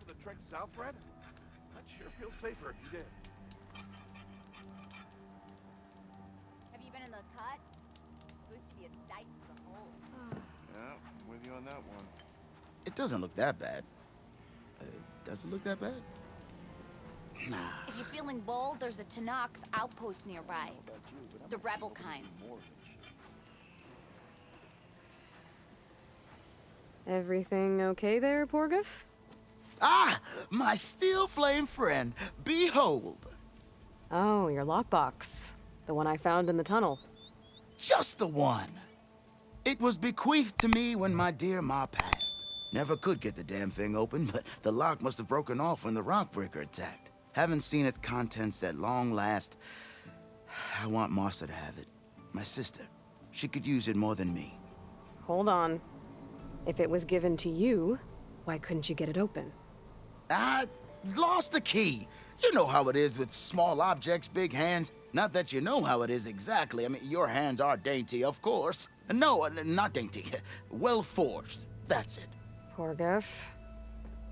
for the trek south, Fred? I'd sure feel safer if you did. Have you been in the cut? It's supposed to be a sight to behold. Yeah, I'm with you on that one. It doesn't look that bad. Does it look that bad? Nah. If you're feeling bold, there's a Tanakh outpost nearby. The rebel kind. Everything okay there, Porgif? Ah! My steel flame friend, behold! Oh, your lockbox. The one I found in the tunnel. Just the one! It was bequeathed to me when my dear ma passed. Never could get the damn thing open, but the lock must have broken off when the rockbreaker attacked. Haven't seen its contents at long last. I want Martha to have it. My sister. She could use it more than me. Hold on. If it was given to you, why couldn't you get it open? I lost the key. You know how it is with small objects, big hands. Not that you know how it is exactly. I mean, your hands are dainty, of course. No, not dainty. Well forged. That's it. Porgif.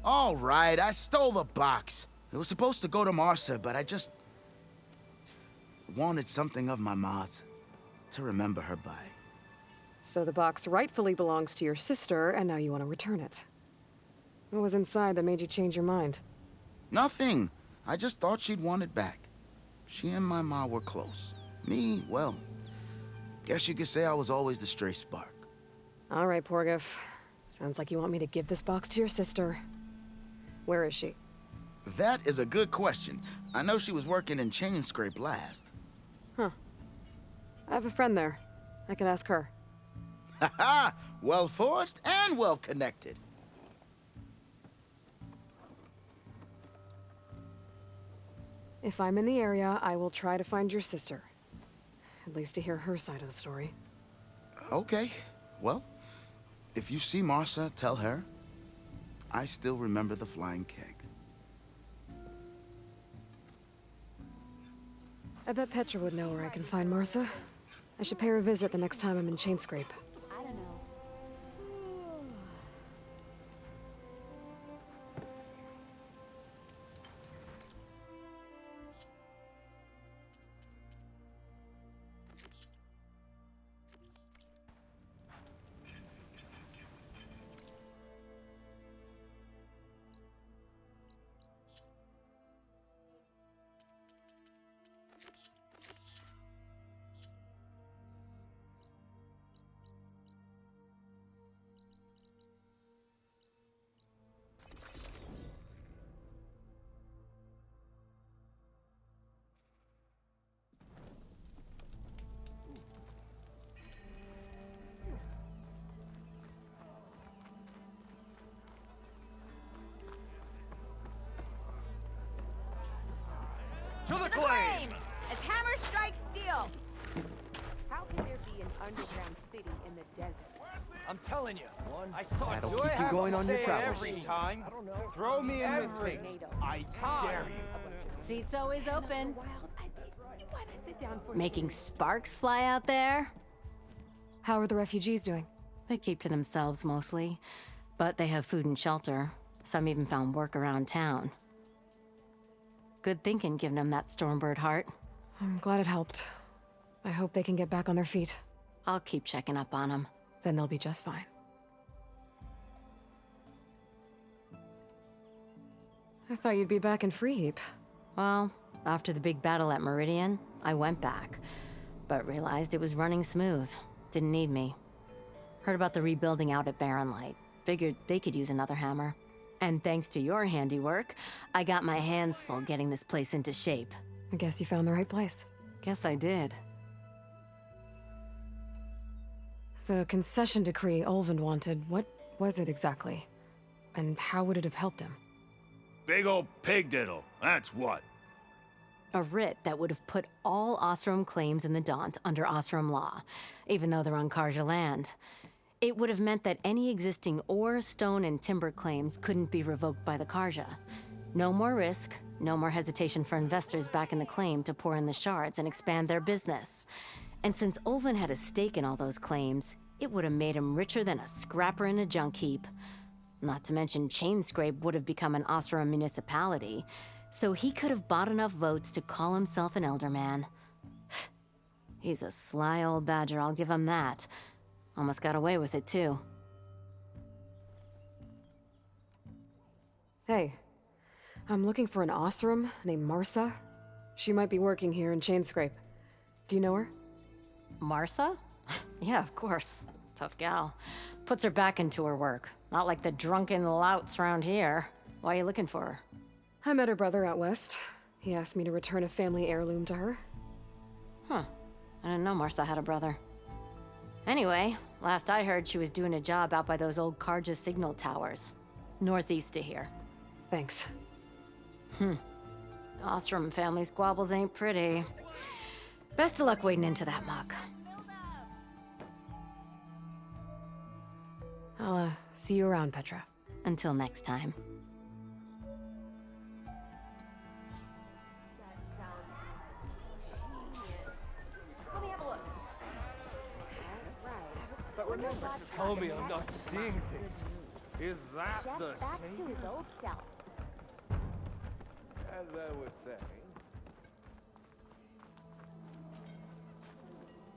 All right, I stole the box. It was supposed to go to Martha, but I just wanted something of my ma's to remember her by. So the box rightfully belongs to your sister, and now you want to return it. What was inside that made you change your mind? Nothing. I just thought she'd want it back. She and my ma were close. Me, well, guess you could say I was always the stray spark. All right, Porgif. Sounds like you want me to give this box to your sister. Where is she? That is a good question. I know she was working in Chain Scrape last. Huh. I have a friend there. I can ask her. Ha-ha! Well forged and well connected. If I'm in the area, I will try to find your sister. At least to hear her side of the story. Okay. Well, if you see Martha, tell her I still remember the flying keg. I bet Petra would know where I can find Martha. I should pay her a visit the next time I'm in Chainscrape. I don't know. To the flame! flame! As hammer strikes steel! How can there be an underground city in the desert? I'm telling you, I saw it. That'll Do keep I you have going to on your say travels. every time? Throw me in the ring. I dare you. Seat's always open. Why not sit down for Making sparks fly out there? How are the refugees doing? They keep to themselves mostly, but they have food and shelter. Some even found work around town. Good thinking, giving them that Stormbird heart. I'm glad it helped. I hope they can get back on their feet. I'll keep checking up on them. Then they'll be just fine. I thought you'd be back in Freeheap. Well, after the big battle at Meridian, I went back, but realized it was running smooth. Didn't need me. Heard about the rebuilding out at Barren Light. Figured they could use another hammer. And thanks to your handiwork, I got my hands full getting this place into shape. I guess you found the right place. Guess I did. The concession decree Ulvund wanted, what was it exactly? And how would it have helped him? Big old pig diddle, that's what. A writ that would have put all Osram claims in the Daunt under Osram law, even though they're on Karja land. It would have meant that any existing ore, stone, and timber claims couldn't be revoked by the Karja. No more risk, no more hesitation for investors back in the claim to pour in the shards and expand their business. And since Ulvund had a stake in all those claims, it would have made him richer than a scrapper in a junk heap. Not to mention Chainscrape would have become an Oseram municipality, so he could have bought enough votes to call himself an elderman. He's a sly old badger, I'll give him that. Almost got away with it, too. Hey, I'm looking for an Oseram named Marsa. She might be working here in Chainscrape. Do you know her? Marsa? Yeah, of course. Tough gal. Puts her back into her work. Not like the drunken louts around here. Why are you looking for her? I met her brother out west. He asked me to return a family heirloom to her. Huh. I didn't know Marsa had a brother. Anyway, last I heard she was doing a job out by those old Karja signal towers. Northeast of here. Thanks. Ostrom family squabbles ain't pretty. Best of luck wading into that muck. I'll, see you around, Petra. Until next time. Let me have a look. But remember, tell me I'm not seeing things. Is that Jeff's the back same? to his old self. As I was saying.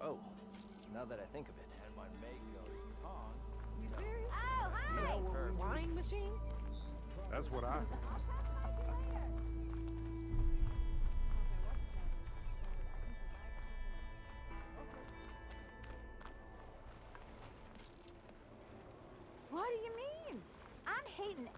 Oh, now that I think of it, and my maid goes on. You serious? Oh, hi! Rewind machine? That's what I. What do you mean? I'm hating it.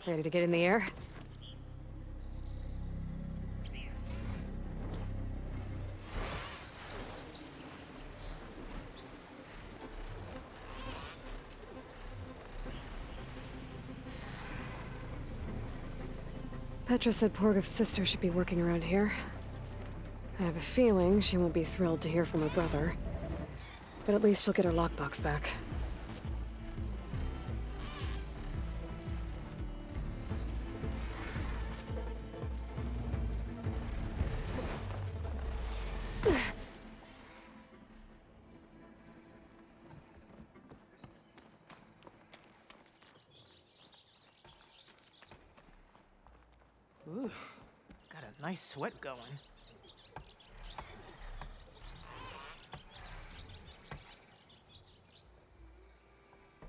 Ready to get in the air? Petra said Porgov's sister should be working around here. I have a feeling she won't be thrilled to hear from her brother. But at least she'll get her lockbox back. Ooh, got a nice sweat going.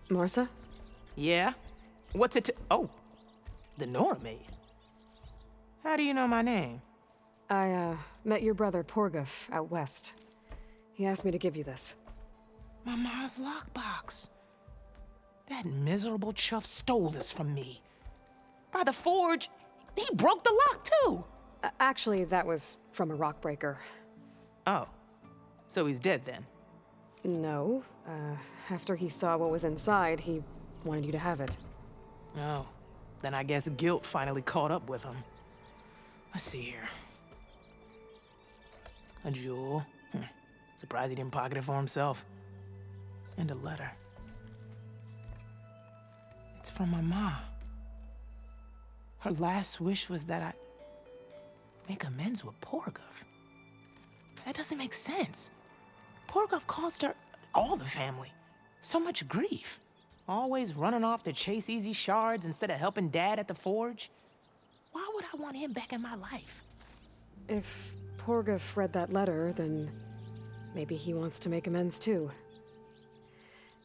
Marsa? Yeah? What's it to— oh, the Nora maid. How do you know my name? I, met your brother Porgov out west. He asked me to give you this. My ma's lockbox. That miserable chuff stole this from me. By the forge, he broke the lock too. Actually, that was from a rock breaker. Oh, so he's dead then? No. After he saw what was inside, he wanted you to have it. Oh, then I guess guilt finally caught up with him. Let's see here. A jewel. Surprised he didn't pocket it for himself. And a letter. It's from my ma. Her last wish was that I make amends with Porgov. That doesn't make sense. Porgov caused her, all the family, so much grief. Always running off to chase easy shards instead of helping Dad at the forge. Why would I want him back in my life? If Porgov read that letter, then maybe he wants to make amends too.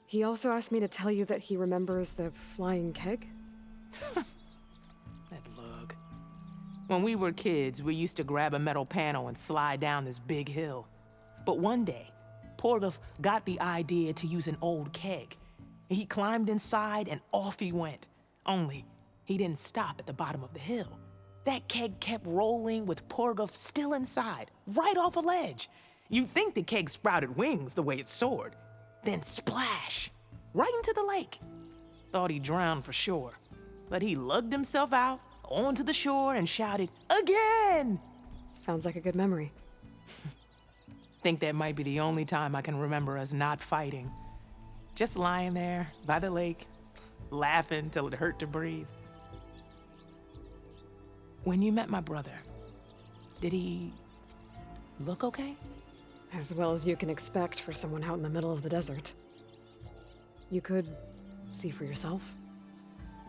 He also asked me to tell you that he remembers the flying keg. That lug. When we were kids, we used to grab a metal panel and slide down this big hill. But one day, Porgov got the idea to use an old keg. He climbed inside and off he went. Only, he didn't stop at the bottom of the hill. That keg kept rolling with Porgov still inside, right off a ledge. You'd think the keg sprouted wings the way it soared. Then splash! Right into the lake. Thought he drowned for sure. But he lugged himself out, onto the shore, and shouted, "Again!" Sounds like a good memory. Think that might be the only time I can remember us not fighting. Just lying there, by the lake, laughing till it hurt to breathe. When you met my brother, did he look okay? As well as you can expect for someone out in the middle of the desert. You could see for yourself.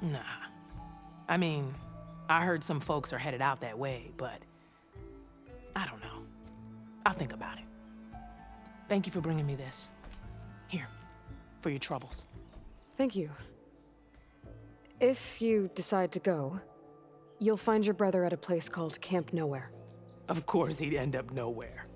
Nah. I mean, I heard some folks are headed out that way, but I don't know. I'll think about it. Thank you for bringing me this. Here, for your troubles. Thank you. If you decide to go, you'll find your brother at a place called Camp Nowhere. Of course he'd end up nowhere.